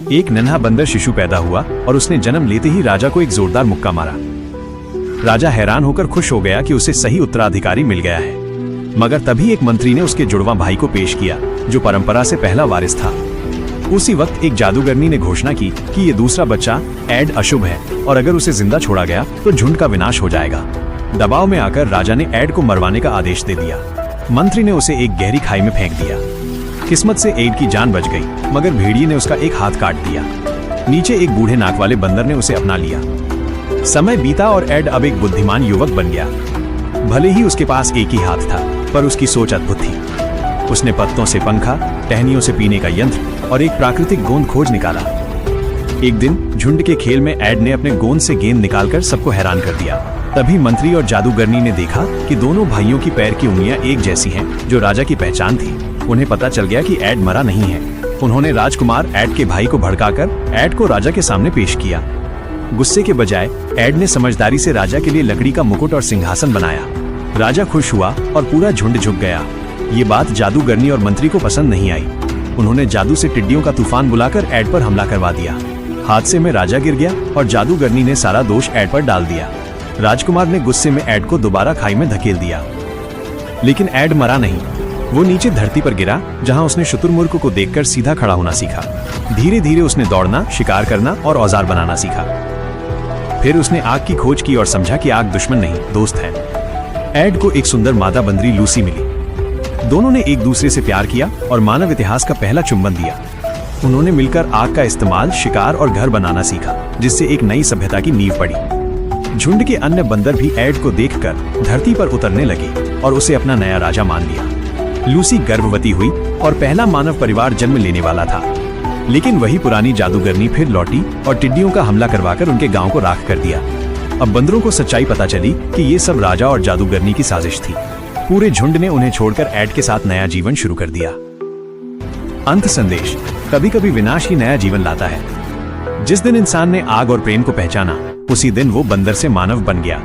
एक नन्हा बंदर शिशु पैदा हुआ और उसने जन्म लेते ही राजा को एक जोरदार मुक्का मारा। राजा हैरान होकर खुश हो गया कि उसे सही उत्तराधिकारी मिल गया है, मगर तभी एक मंत्री ने उसके जुड़वा भाई को पेश किया जो परंपरा से पहला वारिस था। उसी वक्त एक जादूगरनी ने घोषणा की कि ये दूसरा बच्चा एड अशुभ है और अगर उसे जिंदा छोड़ा गया तो झुंड का विनाश हो जाएगा। दबाव में आकर राजा ने एड को मरवाने का आदेश दे दिया। मंत्री ने उसे एक गहरी खाई में फेंक दिया। किस्मत से एड की जान बच गई, मगर भेड़िए ने उसका एक हाथ काट दिया। नीचे एक बूढ़े नाक वाले बंदर ने उसे अपना लिया। समय बीता और एड अब एक बुद्धिमान युवक बन गया। भले ही उसके पास एक ही हाथ था, पर उसकी सोच अद्भुत थी। उसने पत्तों से पंखा, टहनियों से पीने का यंत्र और एक प्राकृतिक गोंद खोज निकाला। एक दिन झुंड के खेल में एड ने अपने गोंद से गेंद निकालकर सबको हैरान कर दिया। तभी मंत्री और जादूगरनी ने देखा कि दोनों भाइयों की पैर की उंगलियां एक जैसी हैं, जो राजा की पहचान थी। उन्हें पता चल गया कि एड मरा नहीं है। उन्होंने राजकुमार एड के भाई को भड़काकर एड को राजा के सामने पेश किया। गुस्से के बजाय एड ने समझदारी से राजा के लिए लकड़ी का मुकुट और सिंहासन बनाया। राजा खुश हुआ और पूरा झुंड झुक गया। ये बात जादूगरनी और मंत्री को पसंद नहीं आई। उन्होंने जादू से टिड्डियों का तूफान बुलाकर एड पर हमला करवा दिया। हादसे में राजा गिर गया और जादूगरनी ने सारा दोष एड पर डाल दिया। राजकुमार ने गुस्से में एड को दोबारा खाई में धकेल दिया, लेकिन एड मरा नहीं। वो नीचे धरती पर गिरा, जहां उसने शुतुरमुर्ग को देखकर सीधा खड़ा होना सीखा। धीरे धीरे उसने दौड़ना, शिकार करना और औजार बनाना सीखा। फिर उसने आग की खोज की और समझा कि आग दुश्मन नहीं, दोस्त है। एड को एक सुंदर मादा बंदरी लूसी मिली। दोनों ने एक दूसरे से प्यार किया और मानव इतिहास का पहला चुंबन दिया। उन्होंने मिलकर आग का इस्तेमाल, शिकार और घर बनाना सीखा, जिससे एक नई सभ्यता की नींव पड़ी। झुंड के अन्य बंदर भी एड को देखकर धरती पर उतरने लगे और उसे अपना नया राजा मान लिया। लूसी गर्भवती हुई और पहला मानव परिवार जन्म लेने वाला था। लेकिन वही पुरानी जादूगरनी फिर लौटी और टिड्डियों का हमला करवाकर उनके गांव को राख कर दिया। अब बंदरों को सच्चाई पता चली कि ये सब राजा और जादूगरनी की साजिश थी। पूरे झुंड ने उन्हें छोड़कर एड के साथ नया जीवन शुरू कर दिया। अंत संदेश: कभी कभी विनाश ही नया जीवन लाता है। जिस दिन इंसान ने आग और प्रेम को पहचाना, उसी दिन वो बंदर से मानव बन गया।